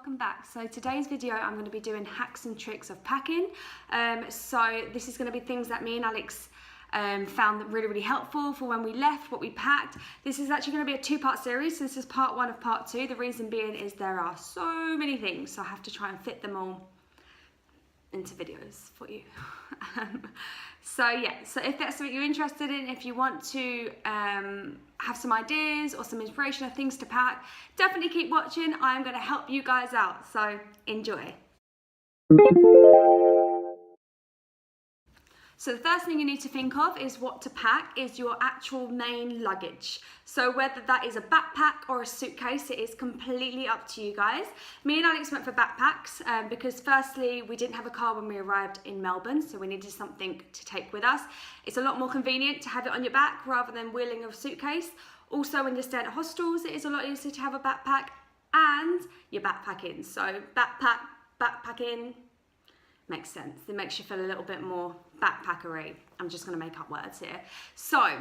welcome back. So today's video I'm going to be doing hacks and tricks of packing. So this is going to be things that me and Alex found really helpful for when we left, what we packed. This is actually going to be a two-part series, so this is part one of part two. The reason being is there are so many things, so I have to try and fit them all into videos for you. So yeah, so if that's what you're interested in, if you want to have some ideas or some inspiration of things to pack, definitely keep watching. I'm going to help you guys out, so enjoy. So the first thing you need to think of is what to pack is your actual main luggage. So whether that is a backpack or a suitcase, it is completely up to you guys. Me and Alex went for backpacks because firstly, we didn't have a car when we arrived in Melbourne, so we needed something to take with us. It's a lot more convenient to have it on your back rather than wheeling a suitcase. Also, when you're staying at hostels, it is a lot easier to have a backpack and your backpack in. So backpacking, makes sense. It makes you feel a little bit more backpackery. I'm just going to make up words here. So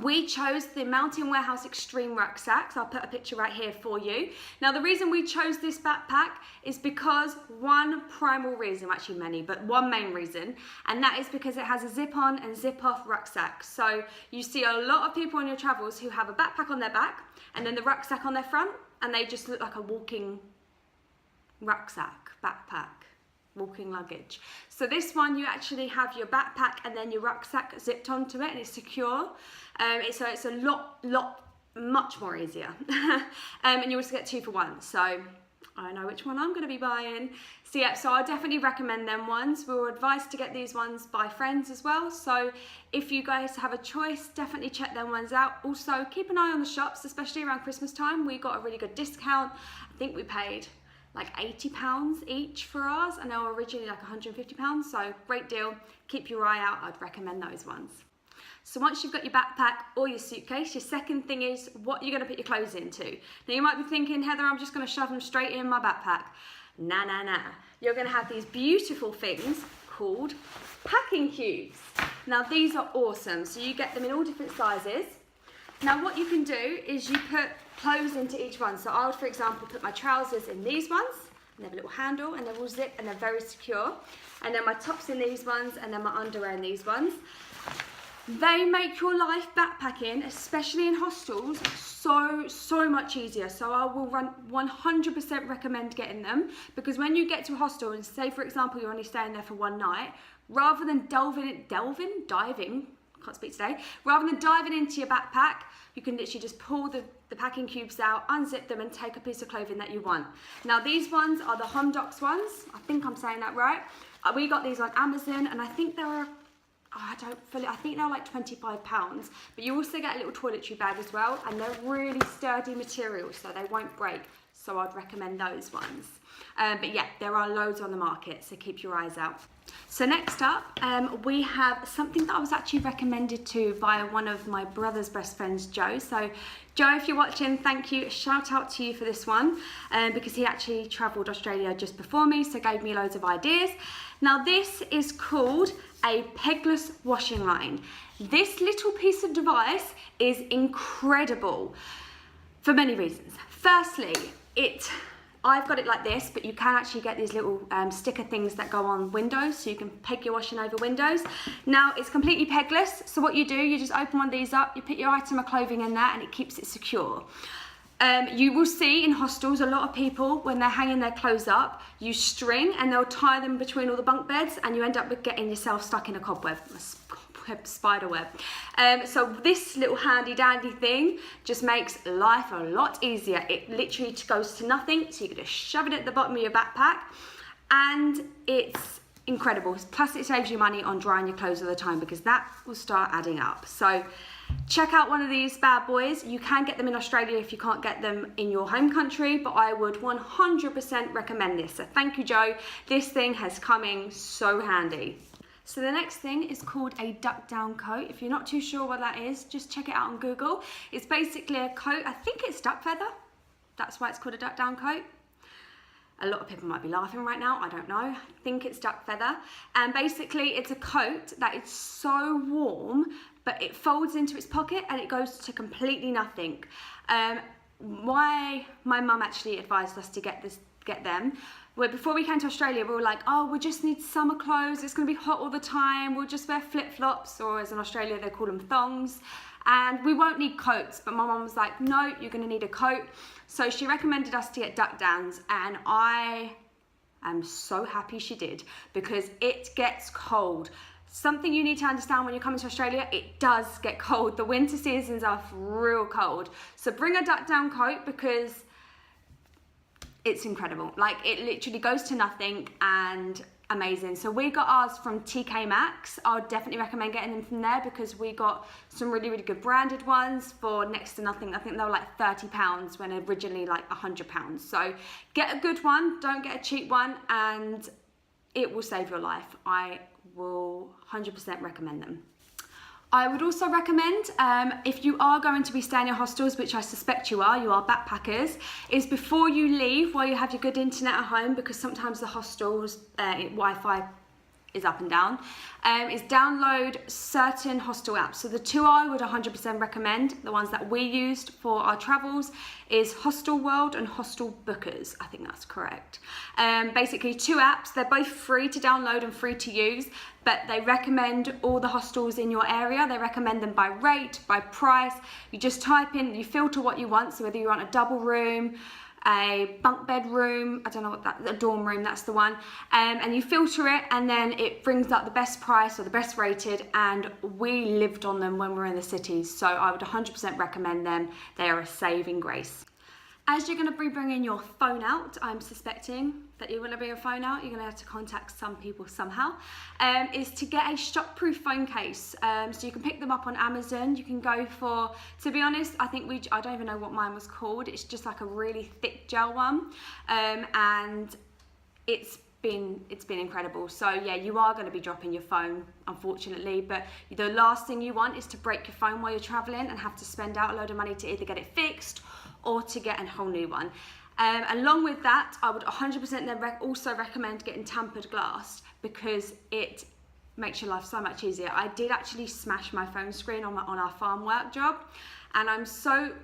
we chose the Mountain Warehouse Extreme rucksacks. I'll put a picture right here for you. Now the reason we chose this backpack is because one primal reason, actually many, but one main reason, and that is because it has a zip on and zip off rucksack. So you see a lot of people on your travels who have a backpack on their back and then the rucksack on their front, and they just look like a walking rucksack, backpack, walking luggage. So this one, you actually have your backpack and then your rucksack zipped onto it, and it's secure. So it's a much more easier. And you also get 2 for 1. So I know which one I'm going to be buying. So yeah, so I definitely recommend them ones. We were advised to get these ones by friends as well. So if you guys have a choice, definitely check them ones out. Also, keep an eye on the shops, especially around Christmas time. We got a really good discount. I think we paid like £80 each for ours, and they were originally like £150, so great deal. Keep your eye out, I'd recommend those ones. So once you've got your backpack or your suitcase, your second thing is what you're gonna put your clothes into. Now you might be thinking, Heather, I'm just gonna shove them straight in my backpack. Nah. You're gonna have these beautiful things called packing cubes. Now these are awesome, so you get them in all different sizes. Now what you can do is you put clothes into each one. So I would, for example, put my trousers in these ones, and they have a little handle, and they're all zip, and they're very secure. And then my tops in these ones, and then my underwear in these ones. They make your life backpacking, especially in hostels, so much easier. So I will 100% recommend getting them, because when you get to a hostel and say, for example, you're only staying there for one night, rather than diving, can't speak today, rather than diving into your backpack, you can literally just pull the packing cubes out, unzip them, and take a piece of clothing that you want. Now these ones are the Homdocs ones. I think I'm saying that right. We got these on Amazon, and I think they were, I think they're like £25, but you also get a little toiletry bag as well, and they're really sturdy material, so they won't break. So I'd recommend those ones. But yeah, there are loads on the market, so keep your eyes out. So next up, we have something that I was actually recommended to by one of my brother's best friends, Joe. So Joe, if you're watching, thank you. Shout out to you for this one, because he actually travelled Australia just before me, so gave me loads of ideas. Now this is called a Pegless washing line. This little piece of device is incredible for many reasons. Firstly, I've got it like this, but you can actually get these little sticker things that go on windows, so you can peg your washing over windows. Now, it's completely pegless, so what you do, you just open one of these up, you put your item of clothing in there, and it keeps it secure. You will see in hostels, a lot of people, when they're hanging their clothes up, use string, and they'll tie them between all the bunk beds, and you end up with getting yourself stuck in a cobweb. Spider web. So this little handy dandy thing just makes life a lot easier. It literally goes to nothing, so you can just shove it at the bottom of your backpack, and it's incredible. Plus it saves you money on drying your clothes all the time, because that will start adding up. So check out one of these bad boys. You can get them in Australia if you can't get them in your home country, but I would 100% recommend this. So thank you, Joe. This thing has come in so handy. So the next thing is called a duck down coat. If you're not too sure what that is, just check it out on Google. It's basically a coat, I think it's duck feather. That's why it's called a duck down coat. A lot of people might be laughing right now, I don't know. I think it's duck feather. And basically it's a coat that is so warm, but it folds into its pocket and it goes to completely nothing. My mum actually advised us to get get them. Where before we came to Australia, we were like, oh, we just need summer clothes. It's going to be hot all the time. We'll just wear flip-flops, or as in Australia, they call them thongs. And we won't need coats. But my mum was like, no, you're going to need a coat. So she recommended us to get duck downs. And I am so happy she did, because it gets cold. Something you need to understand when you're coming to Australia, it does get cold. The winter seasons are real cold. So bring a duck down coat, because it's incredible. Like, it literally goes to nothing and amazing. So we got ours from TK Maxx. I would definitely recommend getting them from there, because we got some really, really good branded ones for next to nothing. I think they were like £30 when originally like £100. So get a good one, don't get a cheap one, and it will save your life. I will 100% recommend them. I would also recommend, if you are going to be staying in hostels, which I suspect you are backpackers, is before you leave, while you have your good internet at home, because sometimes the hostels Wi-Fi is up and down, is download certain hostel apps. So the two I would 100% recommend, the ones that we used for our travels, is Hosteworld and Hostebookers. I think that's correct. Basically 2 apps. They're both free to download and free to use, but they recommend all the hostels in your area. They recommend them by rate, by price. You just type in, you filter what you want. So whether you want a double room, a bunk bed room, I don't know what that, a dorm room, that's the one, and you filter it, and then it brings up the best price or the best rated, and we lived on them when we were in the cities, so I would 100% recommend them. They are a saving grace. As you're going to be bringing your phone out, I'm suspecting that you're going to bring your phone out, you're going to have to contact some people somehow, is to get a shockproof phone case. So you can pick them up on Amazon. You can go for, to be honest, I don't even know what mine was called. It's just like a really thick gel one, and it's been incredible. So yeah, you are going to be dropping your phone, unfortunately, but the last thing you want is to break your phone while you're traveling and have to spend out a load of money to either get it fixed or to get a whole new one. Along with that, I would 100% then also recommend getting tampered glass, because it makes your life so much easier. I did actually smash my phone screen on our farm work job, and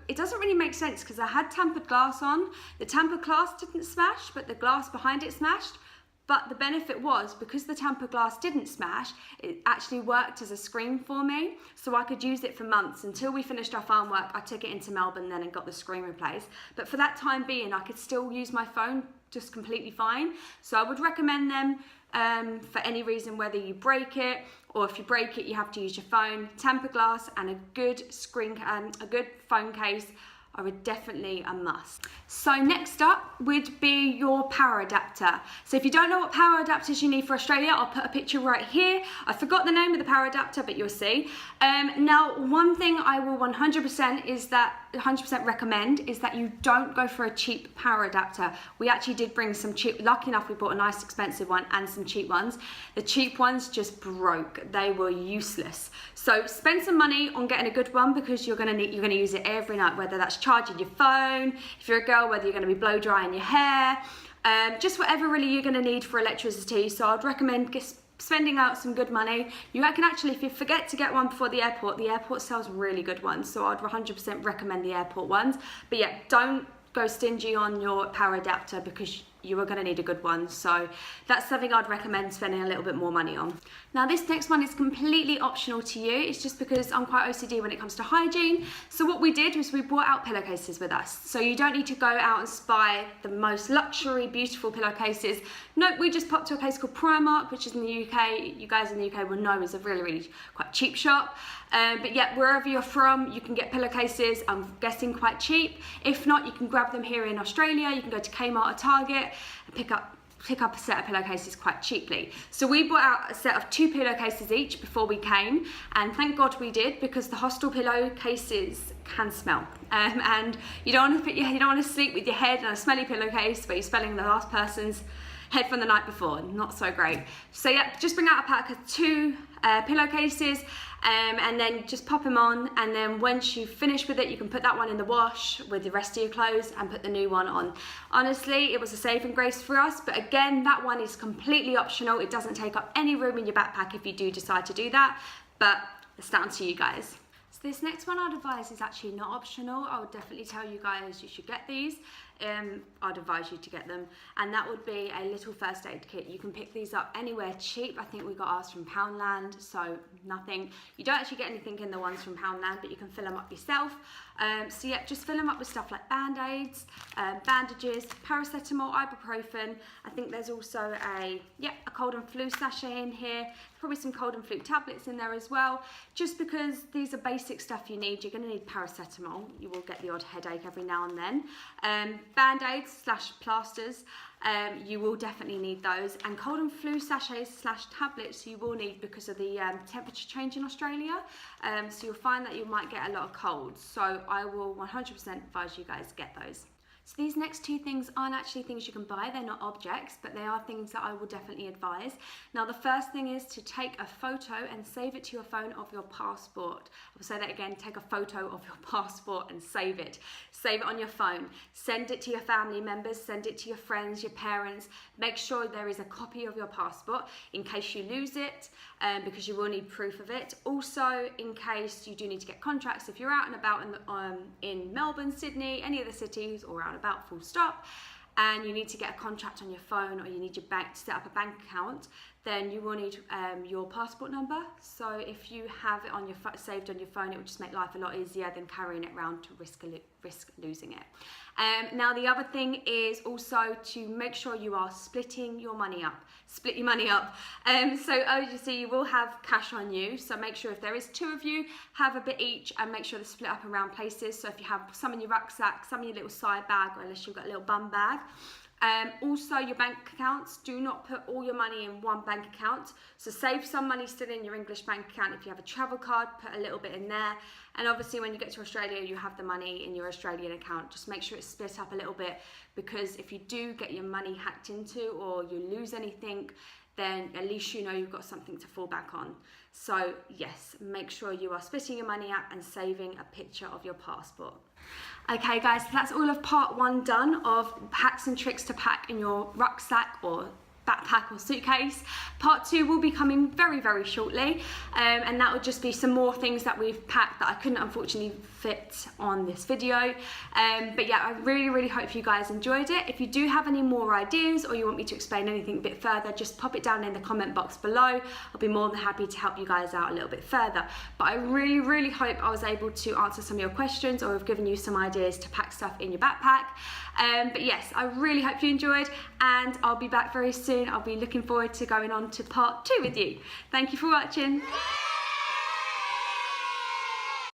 it doesn't really make sense, because I had tampered glass on. The tampered glass didn't smash, but the glass behind it smashed. But the benefit was, because the tampered glass didn't smash, it actually worked as a screen for me. So I could use it for months. Until we finished our farm work, I took it into Melbourne then and got the screen replaced. But for that time being, I could still use my phone just completely fine. So I would recommend them for any reason, whether you break it, or if you break it, you have to use your phone. Tampered glass and a good phone case are definitely a must. So next up would be your power adapter. So if you don't know what power adapters you need for Australia, I'll put a picture right here. I forgot the name of the power adapter, but you'll see. Now, one thing I will 100% recommend is that you don't go for a cheap power adapter. We actually did bring some cheap, lucky enough we bought a nice expensive one and some cheap ones. The cheap ones just broke. They were useless. So spend some money on getting a good one, because you're gonna use it every night, whether that's charging your phone, if you're a girl, whether you're gonna be blow drying your hair, just whatever really you're gonna need for electricity. So I'd recommend spending out some good money. You can actually, if you forget to get one before the airport sells really good ones, so I'd 100% recommend the airport ones. But yeah, don't go stingy on your power adapter, because you are going to need a good one. So that's something I'd recommend spending a little bit more money on. Now this next one is completely optional to you. It's just because I'm quite OCD when it comes to hygiene. So what we did was we brought out pillowcases with us. So you don't need to go out and buy the most luxury, beautiful pillowcases. Nope, we just popped to a place called Primark, which is in the UK. You guys in the UK will know is a really, really quite cheap shop. But yeah, wherever you're from, you can get pillowcases, I'm guessing quite cheap. If not, you can grab them here in Australia. You can go to Kmart or Target and pick up a set of pillowcases quite cheaply. So we bought out a set of 2 pillowcases each before we came, and thank God we did, because the hostel pillowcases can smell, and you don't want to sleep with your head on a smelly pillowcase where you're smelling the last person's head from the night before. Not so great. So yeah, just bring out a pack of 2 pillowcases, and then just pop them on, and then once you finish with it, you can put that one in the wash with the rest of your clothes and put the new one on. Honestly, it was a saving grace for us, but again, that one is completely optional. It doesn't take up any room in your backpack if you do decide to do that, but it's down to you guys. So this next one I'd advise is actually not optional. I would definitely tell you guys you should get these. I'd advise you to get them, and that would be a little first aid kit. You can pick these up anywhere cheap. I think we got ours from Poundland, so nothing. You don't actually get anything in the ones from Poundland, but you can fill them up yourself. So yeah, just fill them up with stuff like band-aids, bandages, paracetamol, ibuprofen. I think there's also a cold and flu sachet in here. Probably some cold and flu tablets in there as well. Just because these are basic stuff you need. You're going to need paracetamol. You will get the odd headache every now and then. Band-aids / plasters. You will definitely need those, and cold and flu sachets / tablets you will need because of the temperature change in Australia. So you'll find that you might get a lot of colds. So I will 100% advise you guys get those. So these next two things aren't actually things you can buy, they're not objects, but they are things that I will definitely advise. Now the first thing is to take a photo and save it to your phone of your passport. I'll say that again, take a photo of your passport and save it. Save it on your phone. Send it to your family members, send it to your friends, your parents. Make sure there is a copy of your passport in case you lose it, because you will need proof of it. Also, in case you do need to get contracts, if you're out and about in Melbourne, Sydney, any of the cities, or out and about full stop, and you need to get a contract on your phone, or you need your bank to set up a bank account, then you will need your passport number. So if you have it on your saved on your phone, it will just make life a lot easier than carrying it around to risk losing it. Now the other thing is also to make sure you are splitting your money up. Split your money up. So obviously you will have cash on you, so make sure if there is two of you, have a bit each, and make sure they're split up around places. So if you have some in your rucksack, some in your little side bag, or unless you've got a little bum bag. Also your bank accounts, do not put all your money in one bank account. So save some money still in your English bank account. If you have a travel card, put a little bit in there. And obviously when you get to Australia, you have the money in your Australian account. Just make sure it's split up a little bit, because if you do get your money hacked into or you lose anything, then at least you know you've got something to fall back on. So yes, make sure you are splitting your money up and saving a picture of your passport. Okay guys, so that's all of part 1 done of hacks and tricks to pack in your rucksack or backpack or suitcase. Part 2 will be coming very, very shortly, and that will just be some more things that we've packed that I couldn't unfortunately fit on this video. But yeah, I really, really hope you guys enjoyed it. If you do have any more ideas, or you want me to explain anything a bit further, just pop it down in the comment box below. I'll be more than happy to help you guys out a little bit further. But I really, really hope I was able to answer some of your questions, or have given you some ideas to pack stuff in your backpack. But yes, I really hope you enjoyed, and I'll be back very soon. I'll be looking forward to going on to part 2 with you. Thank you for watching.